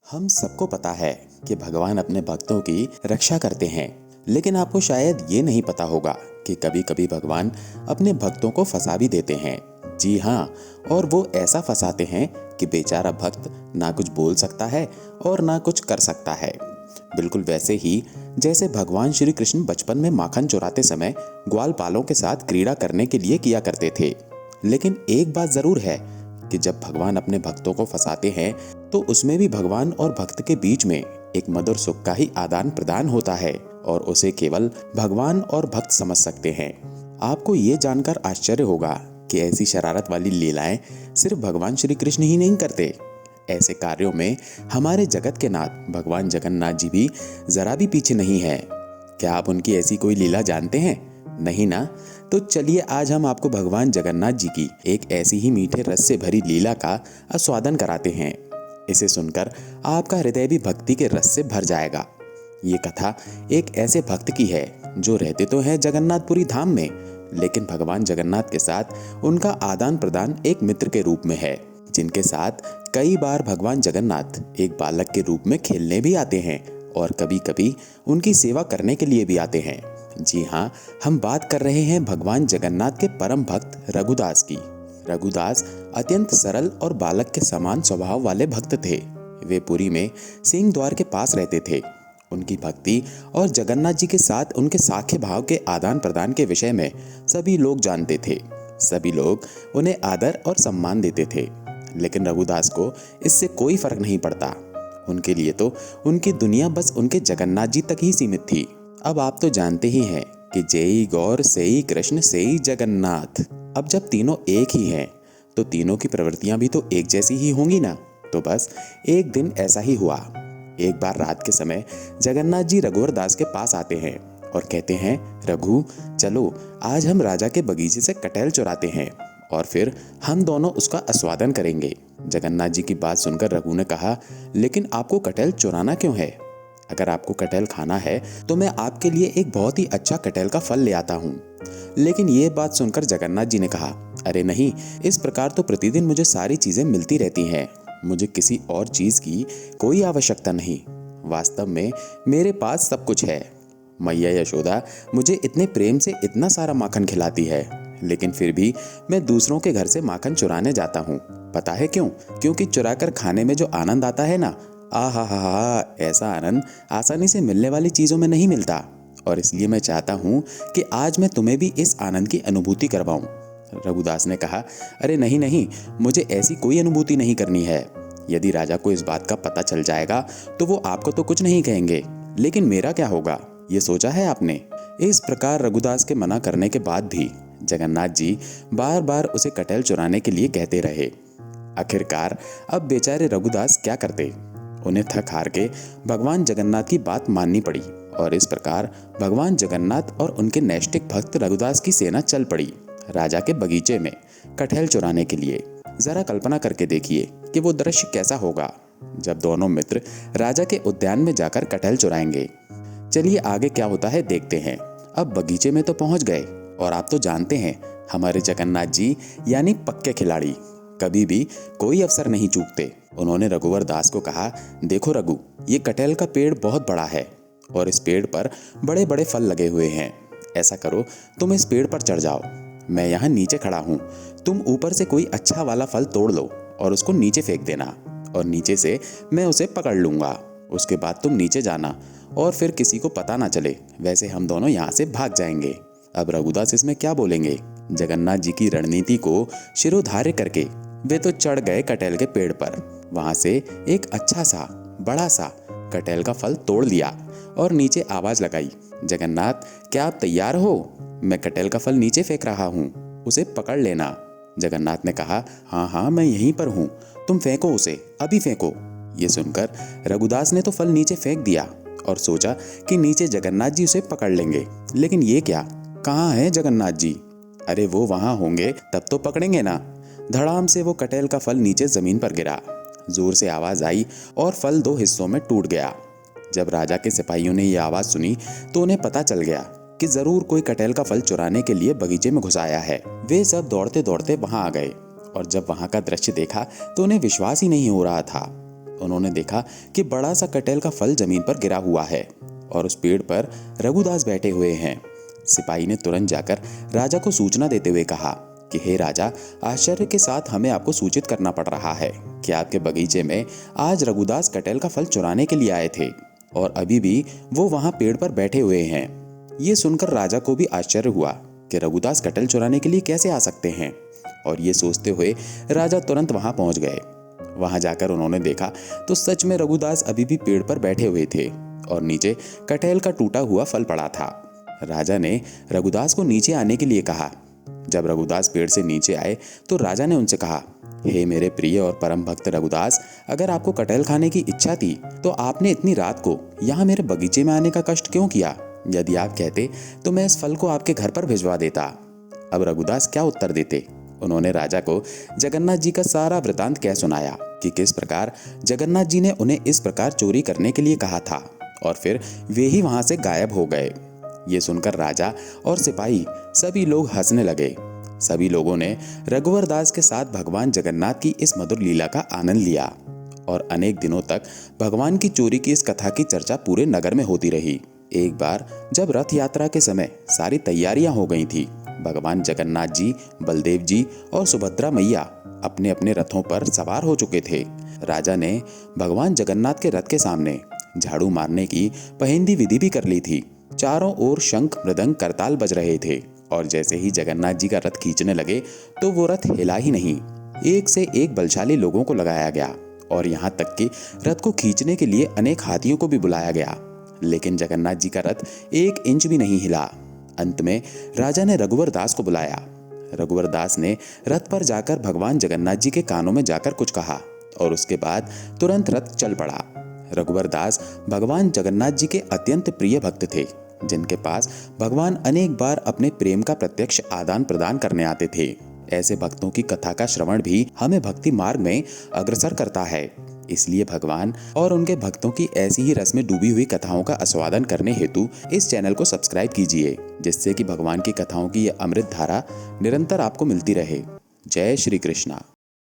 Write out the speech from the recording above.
हम सबको पता है कि भगवान अपने भक्तों की रक्षा करते हैं, लेकिन आपको शायद ये नहीं पता होगा कि कभी कभी भगवान अपने भक्तों को फंसा भी देते हैं। जी हाँ, और वो ऐसा फंसाते हैं कि बेचारा भक्त ना कुछ बोल सकता है और ना कुछ कर सकता है। बिल्कुल वैसे ही जैसे भगवान श्री कृष्ण बचपन में माखन चुराते समय ग्वालपालों के साथ क्रीड़ा करने के लिए किया करते थे। लेकिन एक बात जरूर है कि जब भगवान अपने भक्तों को फंसाते हैं तो उसमें भी भगवान और भक्त के बीच में एक मधुर सुख का ही आदान प्रदान होता है और उसे केवल भगवान और भक्त समझ सकते हैं। आपको ये जानकर आश्चर्य होगा कि ऐसी शरारत वाली लीलाएं सिर्फ भगवान श्री कृष्ण ही नहीं करते। ऐसे कार्यों में हमारे जगत के नाथ भगवान जगन्नाथ जी भी जरा भी पीछे नहीं है। क्या आप उनकी ऐसी कोई लीला जानते हैं? नहीं ना? तो चलिए आज हम आपको भगवान जगन्नाथ जी की एक ऐसी ही मीठे रस से भरी लीला का आस्वादन कराते हैं। इसे सुनकर आपका हृदय भी भक्ति के रस से भर जाएगा। ये कथा एक ऐसे भक्त की है जो रहते तो हैं जगन्नाथपुरी धाम में, लेकिन भगवान जगन्नाथ के साथ उनका आदान प्रदान एक मित्र के रूप में है, जिनके साथ कई बार भगवान जगन्नाथ एक बालक के रूप में खेलने भी आते हैं और कभी कभी उनकी सेवा करने के लिए भी आते हैं। जी हाँ, हम बात कर रहे हैं भगवान जगन्नाथ के परम भक्त रघुदास की। रघुदास अत्यंत सरल और बालक के समान स्वभाव वाले भक्त थे। वे पुरी में सिंह द्वार के पास रहते थे। उनकी भक्ति और जगन्नाथ जी के साथ उनके साखे भाव के आदान प्रदान के विषय में सभी लोग जानते थे। सभी लोग उन्हें आदर और सम्मान देते थे, लेकिन रघुदास को इससे कोई फर्क नहीं पड़ता। उनके लिए तो उनकी दुनिया बस उनके जगन्नाथ जी तक ही सीमित थी। अब आप तो जानते ही हैं कि जेई गौर सेई कृष्ण सेई जगन्नाथ। अब जब तीनों एक ही हैं, तो तीनों की प्रवृत्तियां भी तो एक जैसी ही होंगी ना। तो बस एक दिन ऐसा ही हुआ। एक बार रात के समय जगन्नाथ जी रघुवर दास के पास आते हैं और कहते हैं, रघु चलो आज हम राजा के बगीचे से कटहल चुराते हैं और फिर हम दोनों उसका आस्वादन करेंगे। जगन्नाथ जी की बात सुनकर रघु ने कहा, लेकिन आपको कटहल चुराना क्यों है? अगर आपको कटहल खाना है तो मैं आपके लिए एक बहुत ही अच्छा कटहल का फल ले आता हूँ। लेकिन ये बात सुनकर जगन्नाथ जी ने कहा, अरे नहीं, इस प्रकार तो प्रतिदिन मुझे सारी चीजें मिलती रहती हैं। मुझे किसी और चीज की कोई आवश्यकता नहीं। वास्तव में मेरे पास सब कुछ है। मैया यशोदा मुझे इतने प्रेम से इतना सारा माखन खिलाती है, लेकिन फिर भी मैं दूसरों के घर से माखन चुराने जाता हूँ। पता है क्यों? क्योंकि चुराकर खाने में जो आनंद आता है ना, ऐसा आनंद आसानी से मिलने वाली चीजों में नहीं मिलता। और इसलिए मैं चाहता हूँ कि आज मैं तुम्हें भी इस आनंद की अनुभूति करवाऊं। रघुदास ने कहा, अरे नहीं नहीं, मुझे ऐसी कोई अनुभूति नहीं करनी है। यदि राजा को इस बात का पता चल जाएगा तो वो आपको तो कुछ नहीं कहेंगे, लेकिन मेरा क्या होगा, ये सोचा है आपने? इस प्रकार रघुदास के मना करने के बाद भी जगन्नाथ जी बार बार उसे कटहल चुराने के लिए कहते रहे। आखिरकार अब बेचारे रघुदास क्या करते? उन्हें थक हार के भगवान जगन्नाथ की बात माननी पड़ी और इस प्रकार भगवान जगन्नाथ और उनके नैष्ठिक भक्त रघुदास की सेना चल पड़ी राजा के बगीचे में कटहल चुराने के लिए। जरा कल्पना करके देखिए कि वो दृश्य कैसा होगा जब दोनों मित्र राजा के उद्यान में जाकर कटहल चुराएंगे। चलिए आगे क्या होता है देखते हैं। अब बगीचे में तो पहुंच गए और आप तो जानते हैं हमारे जगन्नाथ जी यानी पक्के खिलाड़ी कभी भी कोई अवसर नहीं चूकते। उन्होंने रघुवर दास को कहा, देखो रघु, ये कटहल का पेड़ बहुत बड़ा है और इस पेड़ पर बड़े बड़े फल लगे हुए हैं। ऐसा करो, तुम इस पेड़ पर चढ़ जाओ, मैं यहाँ नीचे खड़ा हूँ। तुम ऊपर से कोई अच्छा वाला फल तोड़ लो और उसको नीचे फेंक देना और नीचे से मैं उसे पकड़ लूंगा। उसके बाद तुम नीचे जाना और फिर किसी को पता ना चले, वैसे हम दोनों यहाँ से भाग जाएंगे। अब रघुदास इसमें क्या बोलेंगे? जगन्नाथ जी की रणनीति को शिरोधार्य करके वे तो चढ़ गए कटहल के पेड़ पर। वहां से एक अच्छा सा बड़ा सा कटहल का फल तोड़ लिया और नीचे आवाज लगाई, जगन्नाथ क्या आप तैयार हो? मैं कटहल का फल नीचे फेंक रहा हूँ, उसे पकड़ लेना। जगन्नाथ ने कहा, हाँ हाँ मैं यहीं पर हूँ, तुम फेंको उसे, अभी फेंको। ये सुनकर रघुदास ने तो फल नीचे फेंक दिया और सोचा कि नीचे जगन्नाथ जी उसे पकड़ लेंगे। लेकिन ये क्या, कहाँ है जगन्नाथ जी? अरे वो वहां होंगे तब तो पकड़ेंगे ना। धड़ाम से वो कटहल का फल नीचे जमीन पर गिरा। जोर से आवाज आई और फल दो हिस्सों में टूट गया। जब राजा के सिपाहियों ने ये आवाज सुनी तो उन्हें पता चल गया कि जरूर कोई कटहल का फल चुराने के लिए बगीचे में घुस आया है। वे सब दौड़ते दौड़ते वहां आ गए और जब वहां का दृश्य देखा तो उन्हें विश्वास ही नहीं हो रहा था। उन्होंने देखा कि बड़ा सा कटहल का फल जमीन पर गिरा हुआ है और उस पेड़ पर रघुदास बैठे हुए हैं। सिपाही ने तुरंत जाकर राजा को सूचना देते हुए कहा कि हे राजा, आश्चर्य के साथ हमें आपको सूचित करना पड़ रहा है कि आपके बगीचे में आज रघुदास कटहल का फल चुराने के लिए आए थे और अभी भी वो वहां पेड़ पर बैठे हुए हैं। ये सुनकर राजा को भी आश्चर्य हुआ कि रघुदास कटहल चुराने के लिए कैसे आ सकते हैं, और ये सोचते हुए राजा तुरंत वहां पहुंच गए। वहां जाकर उन्होंने देखा तो सच में रघुदास अभी भी पेड़ पर बैठे हुए थे और नीचे कटहल का टूटा हुआ फल पड़ा था। राजा ने रघुदास को नीचे आने के लिए कहा। जब रघुदास पेड़ से नीचे आए तो राजा ने उनसे कहा, हे मेरे प्रिय और परम भक्त रघुदास, अगर आपको कटहल खाने की इच्छा थी तो आपने इतनी रात को यहाँ मेरे बगीचे में आने का कष्ट क्यों किया? यदि आप कहते तो मैं इस फल को आपके घर पर भिजवा देता। अब रघुदास क्या उत्तर देते? उन्होंने राजा को जगन्नाथ जी का सारा वृतांत कह सुनाया कि किस प्रकार जगन्नाथ जी ने उन्हें इस प्रकार चोरी करने के लिए कहा था और फिर वे ही वहां से गायब हो गए। ये सुनकर राजा और सिपाही सभी लोग हंसने लगे। सभी लोगों ने रघुवर दास के साथ भगवान जगन्नाथ की इस मधुर लीला का आनंद लिया और अनेक दिनों तक भगवान की चोरी की इस कथा की चर्चा पूरे नगर में होती रही। एक बार जब रथ यात्रा के समय सारी तैयारियां हो गई थी, भगवान जगन्नाथ जी, बलदेव जी और सुभद्रा मैया अपने अपने रथों पर सवार हो चुके थे। राजा ने भगवान जगन्नाथ के रथ के सामने झाड़ू मारने की पहेंदी विधि भी कर ली थी। चारों ओर शंख, मृदंग, करताल बज रहे थे और जैसे ही जगन्नाथ जी का रथ खींचने लगे तो वो रथ हिला ही नहीं। एक से एक बलशाली लोगों को लगाया गया और यहाँ तक कि रथ को खींचने के लिए अनेक हाथियों को भी बुलाया गया, लेकिन जगन्नाथ जी का रथ 1 इंच भी नहीं हिला। अंत में राजा ने रघुवर दास को बुलाया। रघुवर दास ने रथ पर जाकर भगवान जगन्नाथ जी के कानों में जाकर कुछ कहा और उसके बाद तुरंत रथ चल पड़ा। रघुवर दास भगवान जगन्नाथ जी के अत्यंत प्रिय भक्त थे, जिनके पास भगवान अनेक बार अपने प्रेम का प्रत्यक्ष आदान प्रदान करने आते थे। ऐसे भक्तों की कथा का श्रवण भी हमें भक्ति मार्ग में अग्रसर करता है। इसलिए भगवान और उनके भक्तों की ऐसी ही रस में डूबी हुई कथाओं का आस्वादन करने हेतु इस चैनल को सब्सक्राइब कीजिए, जिससे कि भगवान की कथाओं की यह अमृत धारा निरंतर आपको मिलती रहे। जय श्री कृष्णा।